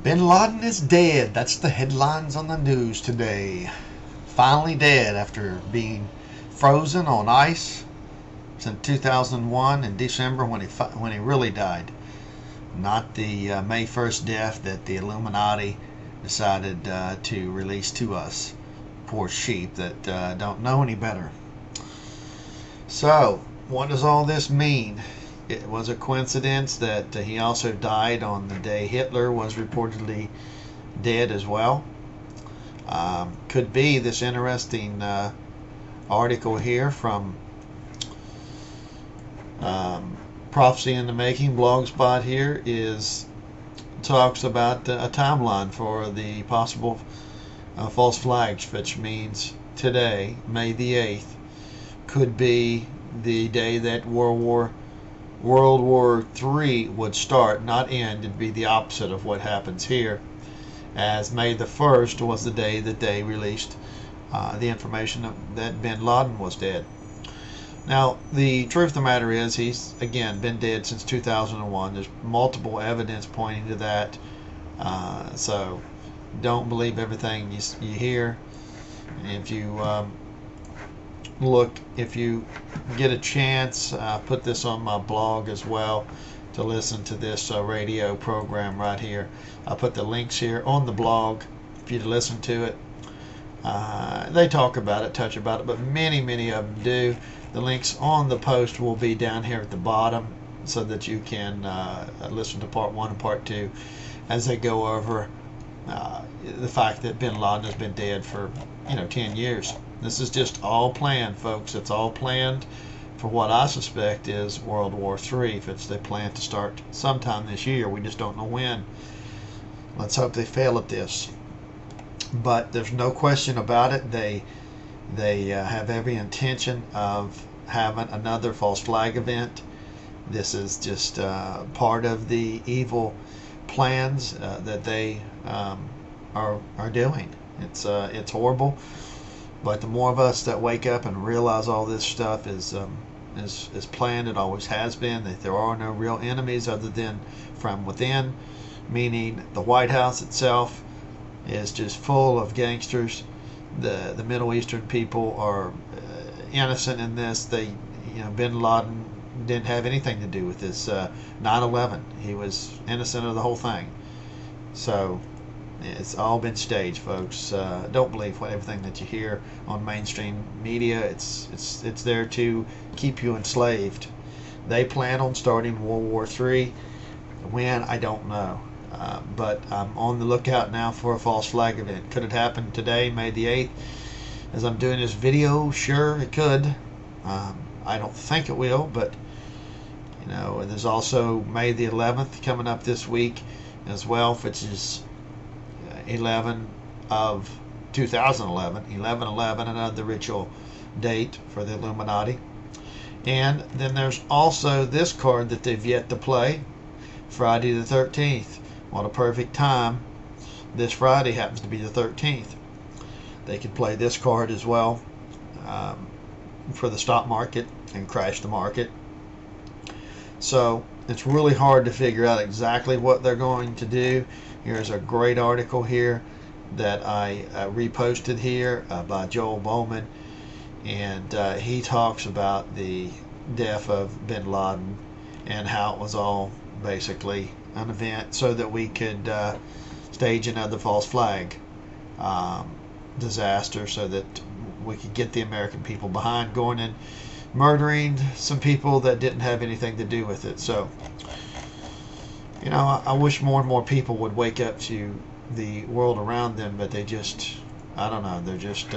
Bin Laden is dead. That's the headlines on the news today. Finally dead after being frozen on ice since 2001 in December when he really died. Not the May 1st death that the Illuminati decided to release to us. Poor sheep that don't know any better. So, what does all this mean? It was a coincidence that he also died on the day Hitler was reportedly dead as well. Could be this interesting article here from Prophecy in the Making blogspot here talks about a timeline for the possible false flags, which means today, May the 8th, could be the day that World War III would start, not end. It'd be the opposite of what happens here, as May the 1st was the day that they released the information that bin Laden was dead. Now, the truth of the matter is he's, again, been dead since 2001. There's multiple evidence pointing to that. So don't believe everything you hear. If you if you get a chance, put this on my blog as well to listen to this radio program right here. I'll put the links here on the blog for you to listen to it. They talk about it, touch about it, but many of them do. The links on the post will be down here at the bottom so that you can listen to part 1 and part 2 as they go over the fact that bin Laden has been dead for 10 years. This is just all planned, folks. It's all planned for what I suspect is World War III. If it's they plan to start sometime this year, we just don't know when. Let's hope they fail at this. But there's no question about it. They have every intention of having another false flag event. This is just part of the evil plans that they are doing. It's horrible. But the more of us that wake up and realize all this stuff is planned, it always has been, that there are no real enemies other than from within, meaning the White House itself is just full of gangsters. The Middle Eastern people are innocent in this. Bin Laden didn't have anything to do with this 9/11. He was innocent of the whole thing. So it's all been staged, folks. Don't believe everything that you hear on mainstream media. It's there to keep you enslaved. They plan on starting World War III. When, I don't know. But I'm on the lookout now for a false flag event. Could it happen today, May the 8th? As I'm doing this video, sure, it could. I don't think it will, but there's also May the 11th coming up this week as well, which is 11 of 2011. 11/11, another ritual date for the Illuminati. And then there's also this card that they've yet to play, Friday the 13th. What a perfect time. This Friday happens to be the 13th. They could play this card as well for the stock market and crash the market. So it's really hard to figure out exactly what they're going to do. Here's a great article here that I reposted here by Joel Bowman, and he talks about the death of bin Laden and how it was all basically an event so that we could stage another false flag disaster, so that we could get the American people behind going and murdering some people that didn't have anything to do with it. So I wish more and more people would wake up to the world around them, but they just, I don't know, they're just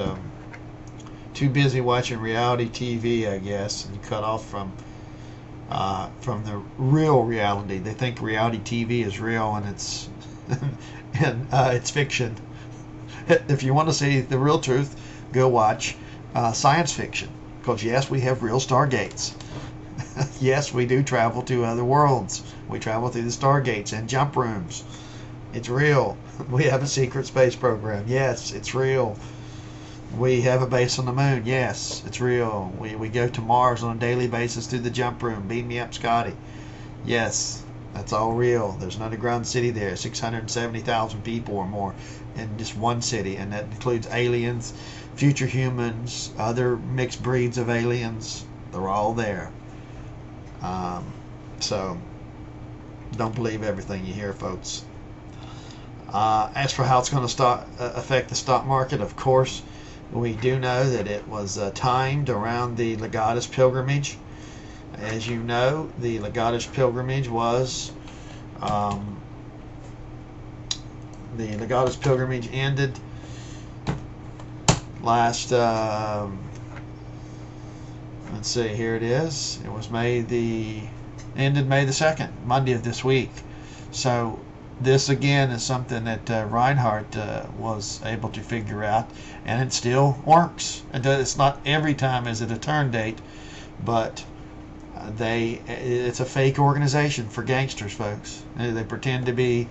too busy watching reality TV, I guess, and cut off from the real reality. They think reality TV is real, and it's it's fiction. If you want to see the real truth, go watch science fiction, because yes, we have real stargates. Yes, we do travel to other worlds. We travel through the stargates and jump rooms. It's real. We have a secret space program. Yes, it's real. We have a base on the moon. Yes, it's real. We go to Mars on a daily basis through the jump room. Beam me up, Scotty. Yes, That's all real. There's an underground city there, 670,000 people or more in just one city, and that includes aliens, future humans, other mixed breeds of aliens. They're all there. So don't believe everything you hear, folks. As for how it's going to affect the stock market, of course, we do know that it was timed around the Legatus pilgrimage. As you know, the Legatus pilgrimage was ended last. Let's see. Here it is. It was ended May the 2nd, Monday of this week. So this again is something that Reinhardt was able to figure out, and it still works. It's not every time is it a turn date, but it's a fake organization for gangsters, folks. They pretend to be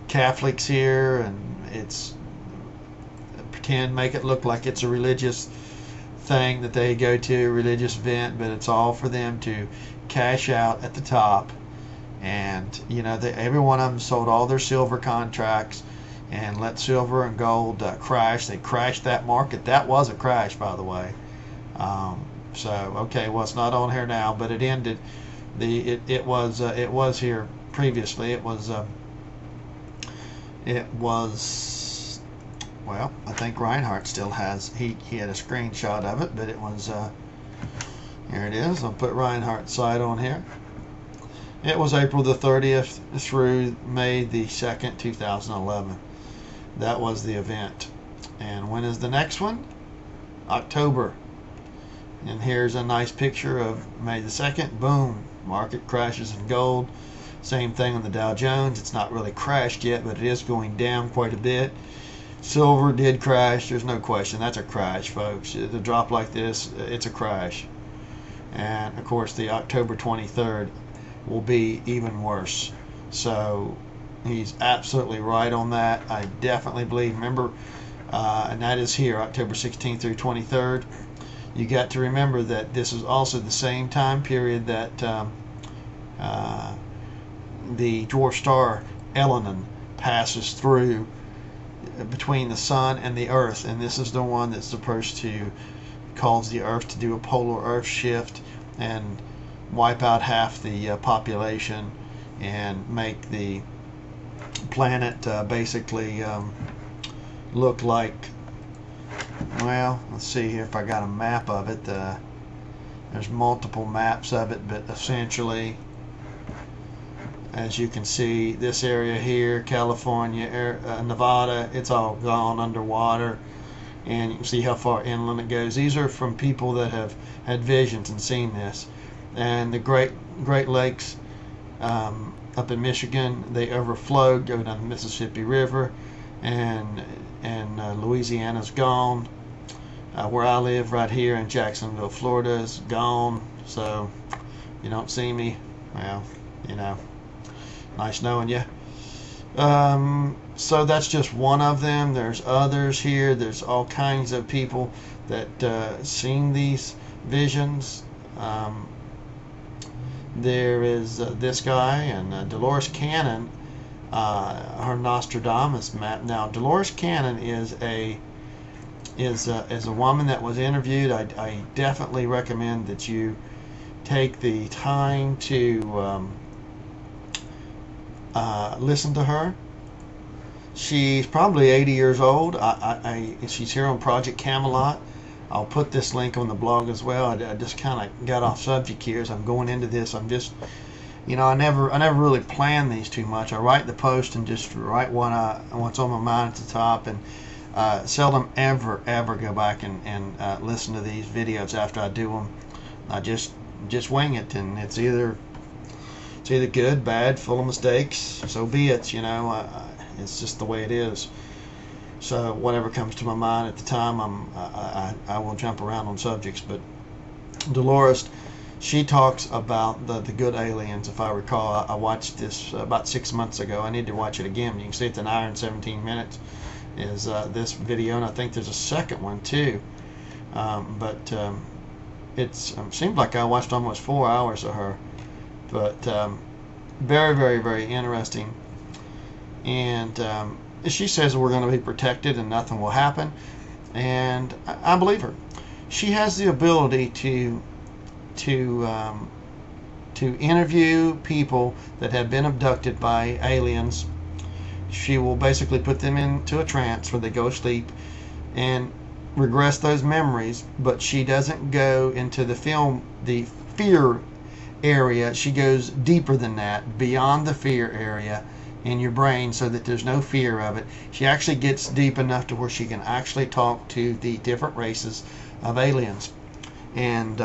Catholics here, and make it look like it's a religious thing that they go to, a religious event, but it's all for them to cash out at the top. And every one of them sold all their silver contracts and let silver and gold crash. They crashed that market. That was a crash, by the way. So okay, well, it's not on here now, but it ended. It was here previously. It was well, I think Reinhardt still has. He had a screenshot of it, but it was here it is. I'll put Reinhardt's site on here. It was April the 30th through May the 2nd, 2011. That was the event. And when is the next one? October. And here's a nice picture of May the 2nd. Boom. Market crashes in gold. Same thing on the Dow Jones. It's not really crashed yet, but it is going down quite a bit. Silver did crash. There's no question. That's a crash, folks. The drop like this, it's a crash. And, of course, the October 23rd will be even worse. So he's absolutely right on that. I definitely believe. Remember, and that is here, October 16th through 23rd. You got to remember that this is also the same time period that the dwarf star Elenin passes through between the sun and the earth, and this is the one that's supposed to cause the earth to do a polar earth shift and wipe out half the population and make the planet basically look like, well, let's see here if I got a map of it. There's multiple maps of it, but essentially, as you can see, this area here, California, Nevada, it's all gone underwater, and you can see how far inland it goes. These are from people that have had visions and seen this. And the Great Lakes up in Michigan, they overflow, go down the Mississippi River, and Louisiana's gone. Where I live right here in Jacksonville, Florida, is gone. So you don't see me. Well, nice knowing you. So that's just one of them. There's others here. There's all kinds of people that seen these visions. There is this guy and Dolores Cannon, her Nostradamus map. Now, Dolores Cannon is a woman that was interviewed. I definitely recommend that you take the time to listen to her. She's probably 80 years old. She's here on Project Camelot. I'll put this link on the blog as well. I just kind of got off subject here as I'm going into this. I'm just, I never really plan these too much. I write the post and just write what's on my mind at the top, and seldom ever go back and listen to these videos after I do them. I just wing it, and it's either good, bad, full of mistakes. So be it. It's just the way it is. So whatever comes to my mind at the time, I will jump around on subjects. But Dolores, she talks about the good aliens. If I recall, I watched this about 6 months ago. I need to watch it again. You can see it's an hour and 17 minutes is this video, and I think there's a second one too. But it seems like I watched almost 4 hours of her. But very, very, very interesting. And she says we're going to be protected and nothing will happen. And I believe her. She has the ability to interview people that have been abducted by aliens. She will basically put them into a trance where they go to sleep and regress those memories, but she doesn't go into the fear area. She goes deeper than that, beyond the fear area in your brain, so that there's no fear of it. She actually gets deep enough to where she can actually talk to the different races of aliens. And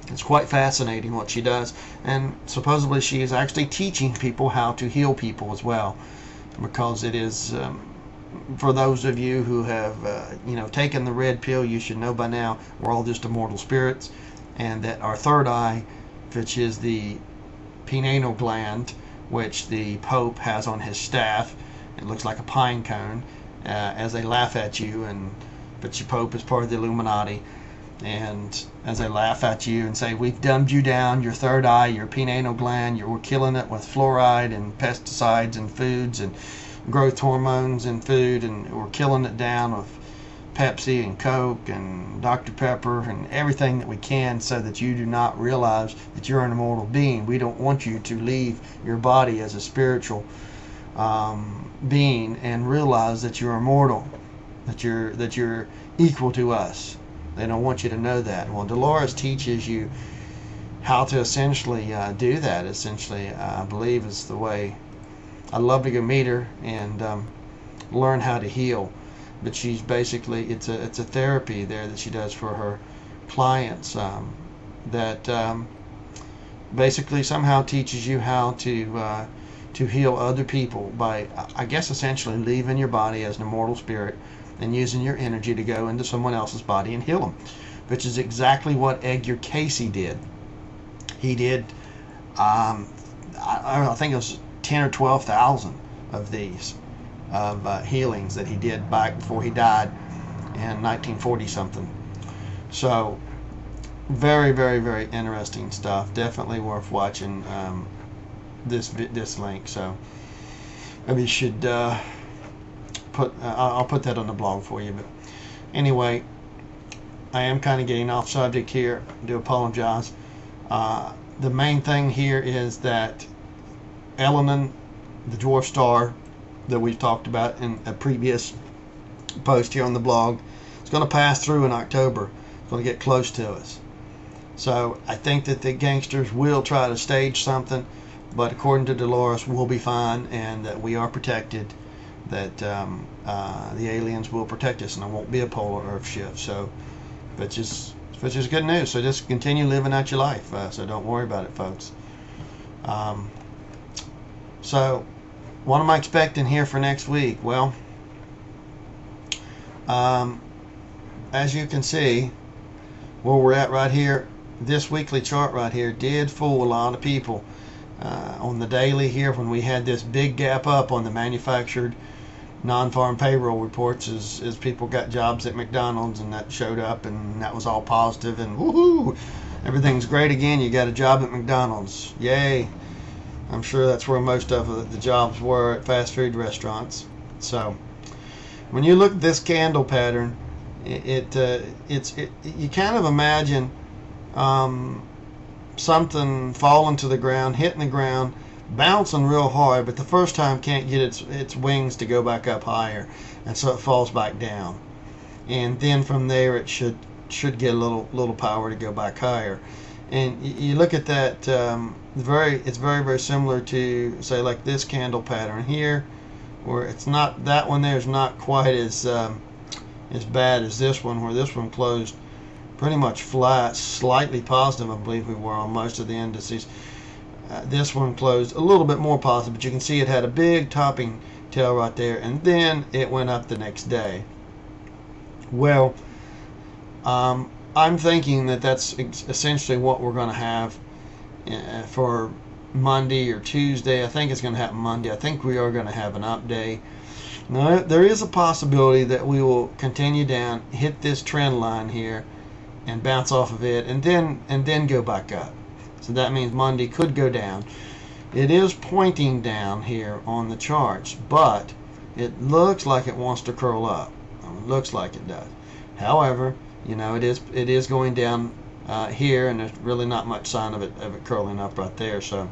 it's quite fascinating what she does. And supposedly she is actually teaching people how to heal people as well, because it is for those of you who have taken the red pill, you should know by now we're all just immortal spirits, and that our third eye, which is the pineal gland, which the Pope has on his staff, it looks like a pine cone, as they laugh at you, but your Pope is part of the Illuminati. And as they laugh at you and say, we've dumbed you down, your third eye, your pineal gland, we're killing it with fluoride and pesticides and foods and growth hormones in food, and we're killing it down with Pepsi and Coke and Dr. Pepper and everything that we can, so that you do not realize that you're an immortal being. We don't want you to leave your body as a spiritual being and realize that you're immortal, that you're equal to us. They don't want you to know that. Well, Dolores teaches you how to essentially do that. Essentially, I believe is the way. I'd love to go meet her and learn how to heal. But she's basically, it's a therapy there that she does for her clients that basically somehow teaches you how to heal other people by, I guess, essentially leaving your body as an immortal spirit and using your energy to go into someone else's body and heal them, which is exactly what Edgar Casey did. He did, I think it was 10 or 12,000 of these healings that he did back before he died in 1940 something. So very, very, very interesting stuff. Definitely worth watching this link. So maybe you should I'll put that on the blog for you. But anyway, I am kind of getting off subject here. I do apologize. The main thing here is that Elenin, the dwarf star that we've talked about in a previous post here on the blog, is going to pass through in October. It's going to get close to us. So I think that the gangsters will try to stage something, but according to Dolores, we'll be fine and that we are protected, that the aliens will protect us and there won't be a polar earth shift. So which is good news. So just continue living out your life. So don't worry about it, folks. So what am I expecting here for next week? Well, as you can see, where we're at right here, this weekly chart right here did fool a lot of people on the daily here when we had this big gap up on the manufactured non-farm payroll reports as people got jobs at McDonald's, and that showed up and that was all positive and woohoo, everything's great again, you got a job at McDonald's, yay. I'm sure that's where most of the jobs were, at fast food restaurants. So when you look at this candle pattern, you kind of imagine something falling to the ground, hitting the ground, bouncing real hard, but the first time can't get its wings to go back up higher, and so it falls back down. And then from there it should get a little power to go back higher. And you look at that, it's very, very similar to, say, like this candle pattern here, where it's not, that one there is not quite as bad as this one, where this one closed pretty much flat, slightly positive, I believe we were on most of the indices. This one closed a little bit more positive, but you can see it had a big topping tail right there, and then it went up the next day. Well, I'm thinking that that's essentially what we're going to have for Monday or Tuesday. I think it's going to happen Monday. I think we are going to have an up day. Now, there is a possibility that we will continue down, hit this trend line here, and bounce off of it, and then go back up. So that means Monday could go down. It is pointing down here on the charts, but it looks like it wants to curl up. It looks like it does. However, you know, it is going down here, and there's really not much sign of it curling up right there. So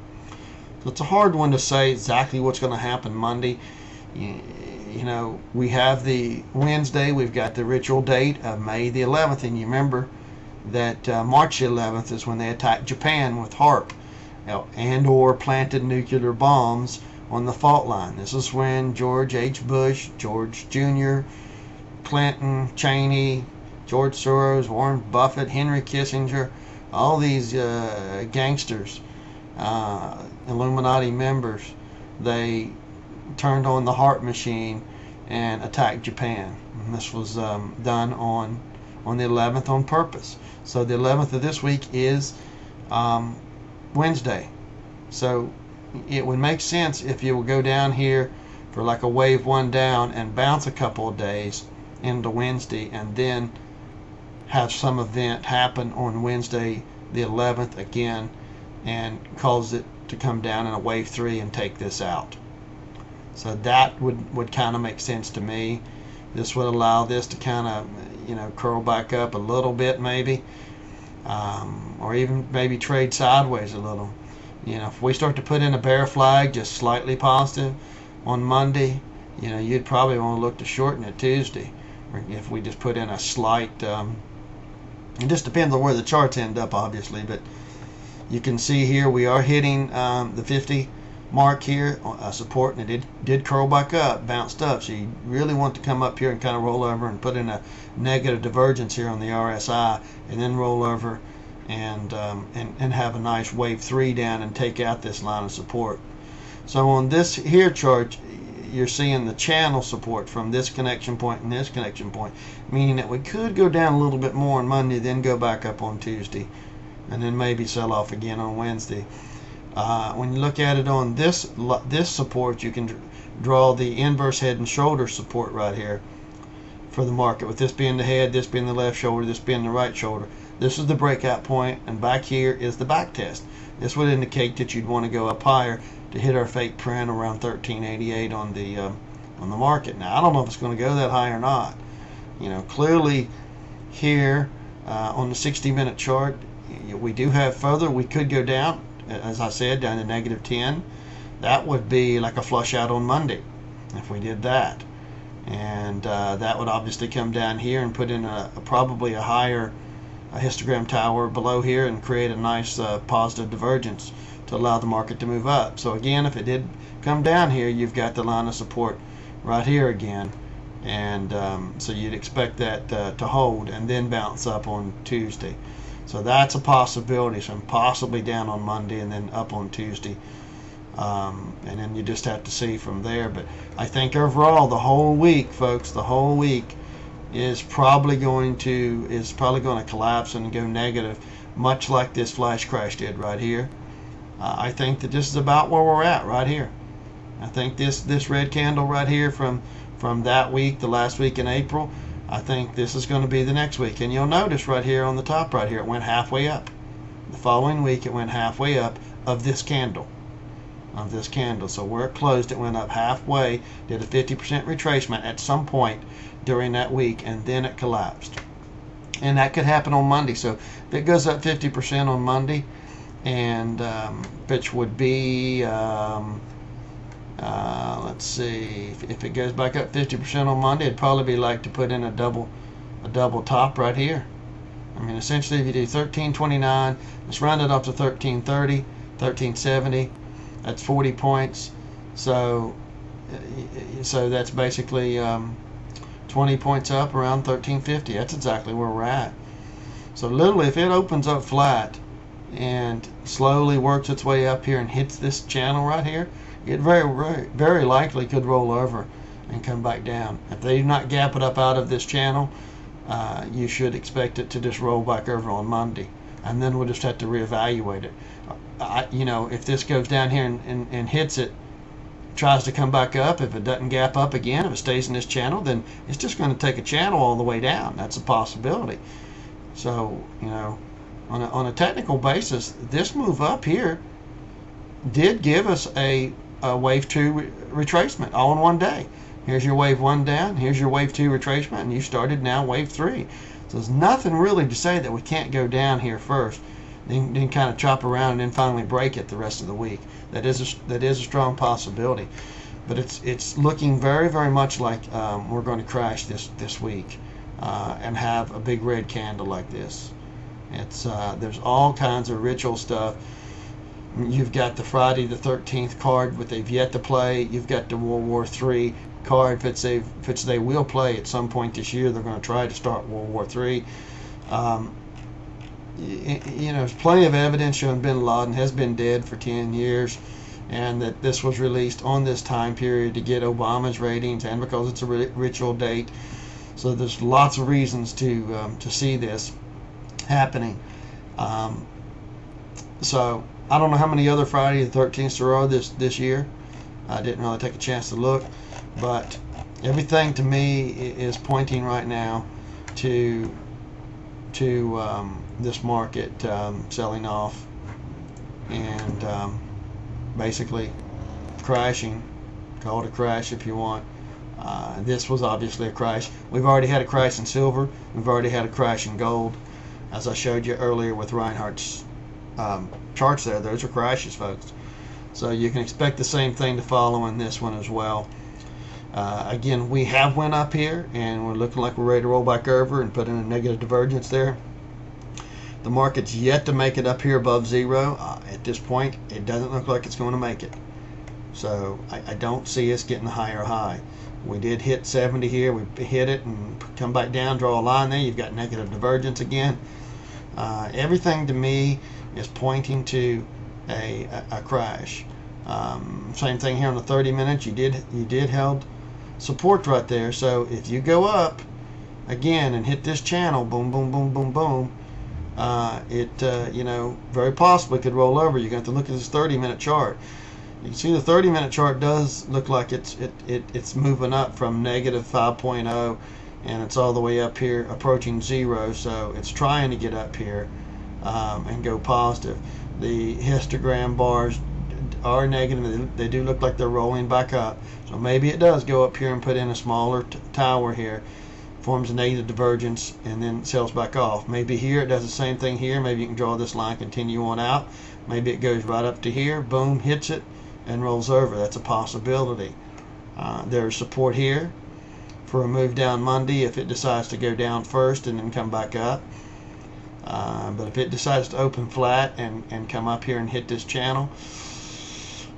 it's a hard one to say exactly what's going to happen Monday. You know, we have the Wednesday, we've got the ritual date of May the 11th, and you remember that March the 11th is when they attacked Japan with HARP and or planted nuclear bombs on the fault line. This is when George H. Bush, George Jr., Clinton, Cheney, George Soros, Warren Buffett, Henry Kissinger, all these gangsters, Illuminati members, they turned on the HARP machine and attacked Japan. And this was done on the 11th on purpose. So the 11th of this week is Wednesday. So it would make sense if you would go down here for like a wave one down and bounce a couple of days into Wednesday, and then have some event happen on Wednesday the 11th again and cause it to come down in a wave three and take this out. So that would kind of make sense to me. This would allow this to kind of, you know, curl back up a little bit maybe, or even maybe trade sideways a little. You know, if we start to put in a bear flag just slightly positive on Monday, you know, you'd probably want to look to shorten it Tuesday. Or if we just put in a slight, it just depends on where the charts end up, obviously, but you can see here we are hitting the 50 mark here, support, and it did curl back up, bounced up. So you really want to come up here and kind of roll over and put in a negative divergence here on the RSI, and then roll over and have a nice wave three down and take out this line of support. So on this here chart, you're seeing the channel support from this connection point and this connection point, meaning that we could go down a little bit more on Monday, then go back up on Tuesday, and then maybe sell off again on Wednesday. When you look at it on this support, you can draw the inverse head and shoulder support right here for the market, with this being the head, this being the left shoulder, this being the right shoulder. This is the breakout point, and back here is the back test. This would indicate that you'd want to go up higher to hit our fake print around 1388 on the market. Now I don't know if it's going to go that high or not. You know, clearly here on the 60-minute chart, we do have further. We could go down, as I said, down to -10. That would be like a flush out on Monday if we did that, and that would obviously come down here and put in probably a higher histogram tower below here and create a nice positive divergence to allow the market to move up. So again, if it did come down here, you've got the line of support right here again, and so you'd expect that to hold and then bounce up on Tuesday. So that's a possibility. So possibly down on Monday and then up on Tuesday, and then you just have to see from there. But I think overall the whole week, folks, the whole week is probably going to collapse and go negative, much like this flash crash did right here. I think that this is about where we're at right here. I think this red candle right here from that week, the last week in April, I think this is going to be the next week. And you'll notice right here on the top right here, it went halfway up. The following week, it went halfway up of this candle. So where it closed, it went up halfway, did a 50% retracement at some point during that week, and then it collapsed. And that could happen on Monday. So if it goes up 50% on Monday, and which would be let's see, if it goes back up 50% on Monday, it'd probably be like to put in a double top right here. I mean, essentially, if you do 1329, let's round it up to 1330, 1370. That's 40 points. So that's basically 20 points up, around 1350. That's exactly where we're at. So literally, if it opens up flat and slowly works its way up here and hits this channel right here, it very likely could roll over and come back down. If they do not gap it up out of this channel, you should expect it to just roll back over on Monday, and then we'll just have to reevaluate it. If this goes down here and hits it, tries to come back up, if it doesn't gap up again, if it stays in this channel, then it's just going to take a channel all the way down. That's a possibility. So, on a technical basis, this move up here, did give us a wave 2 retracement all in one day. Here's your wave 1 down, here's your wave 2 retracement, and you started now wave 3. So there's nothing really to say that we can't go down here first, then kind of chop around and then finally break it the rest of the week. That is a strong possibility, but it's looking very, very much like we're going to crash this week and have a big red candle like this. It's there's all kinds of ritual stuff. You've got the Friday the 13th card, but they've yet to play. You've got the World War III card, which they will play at some point this year. They're going to try to start World War III. There's plenty of evidence showing bin Laden has been dead for 10 years, and that this was released on this time period to get Obama's ratings, and because it's a ritual date. So there's lots of reasons to see this happening. So I don't know how many other Friday the 13th there are this year. I didn't really take a chance to look, but everything to me is pointing right now to this market selling off and basically crashing. Call it a crash if you want. This was obviously a crash. We've already had a crash in silver. We've already had a crash in gold, as I showed you earlier with Reinhardt's charts there. Those are crashes, folks. So you can expect the same thing to follow in this one as well. Again, we have went up here, and we're looking like we're ready to roll back over and put in a negative divergence there. The market's yet to make it up here above zero. At this point, it doesn't look like it's going to make it. So I don't see us getting a higher high. We did hit 70 here. We hit it and come back down, draw a line there. You've got negative divergence again. Everything to me is pointing to a crash. Same thing here on the 30 minutes. You did held support right there. So if you go up again and hit this channel, boom, boom, boom, boom, boom, it very possibly could roll over. You're going to have to look at this 30-minute chart. You can see the 30-minute chart does look like it's moving up from negative 5.0, and it's all the way up here approaching zero. So it's trying to get up here and go positive. The histogram bars are negative. They do look like they're rolling back up. So maybe it does go up here and put in a smaller tower here, forms a negative divergence, and then sells back off. Maybe here it does the same thing here. Maybe you can draw this line, continue on out. Maybe it goes right up to here, boom, hits it, and rolls over. That's a possibility. There's support here for a move down Monday if it decides to go down first and then come back up. But if it decides to open flat and come up here and hit this channel,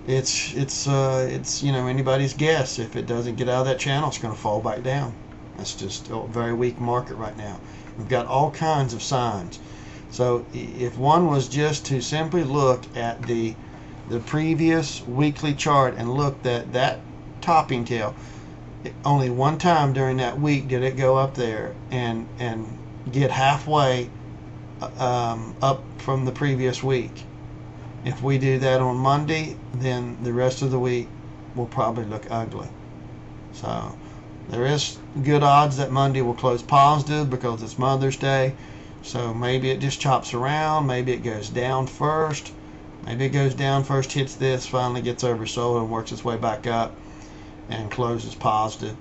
it's anybody's guess. If it doesn't get out of that channel, it's going to fall back down. That's just a very weak market right now. We've got all kinds of signs. So if one was just to simply look at the previous weekly chart and looked at that topping tail, only one time during that week did it go up there and get halfway up from the previous week. If we do that on Monday, then the rest of the week will probably look ugly. So there is good odds that Monday will close positive because it's Mother's Day. So maybe it just chops around. Maybe it goes down first. Maybe it goes down first, hits this, finally gets oversold and works its way back up and closes positive.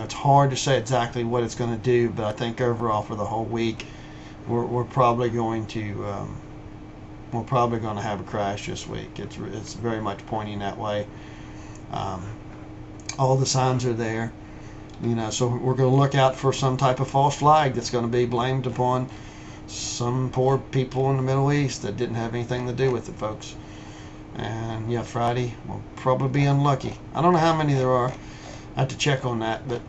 It's hard to say exactly what it's going to do, but I think overall for the whole week, we're probably going to have a crash this week. It's very much pointing that way. All the signs are there. So we're going to look out for some type of false flag that's going to be blamed upon some poor people in the Middle East that didn't have anything to do with it, folks. And yeah, Friday will probably be unlucky. I don't know how many there are. I have to check on that. But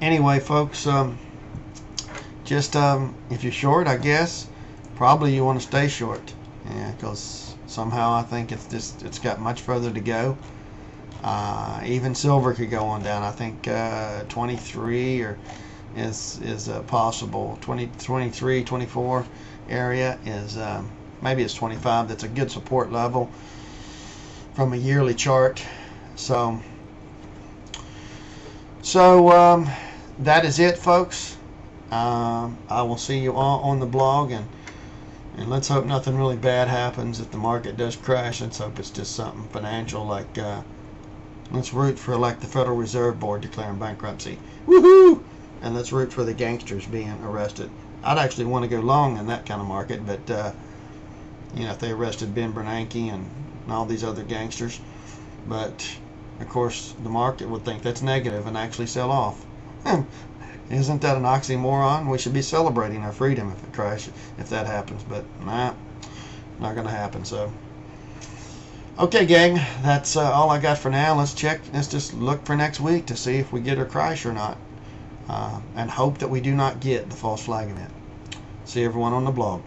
anyway, folks, if you're short, I guess probably you want to stay short. Yeah, because somehow I think it's got much further to go. Even silver could go on down. I think 23 or is possible. 23, 24 area is maybe it's 25. That's a good support level from a yearly chart. So that is it, folks. I will see you all on the blog, And let's hope nothing really bad happens. If the market does crash, let's hope it's just something financial, like let's root for like the Federal Reserve Board declaring bankruptcy. Woohoo! And let's root for the gangsters being arrested. I'd actually want to go long in that kind of market, but you know, if they arrested Ben Bernanke and all these other gangsters. But of course the market would think that's negative and actually sell off. Isn't that an oxymoron? We should be celebrating our freedom if it crashes, if that happens. But nah, not gonna happen. So okay, gang, that's all I got for now. Let's just look for next week to see if we get a crash or not, and hope that we do not get the false flag event. See everyone on the blog.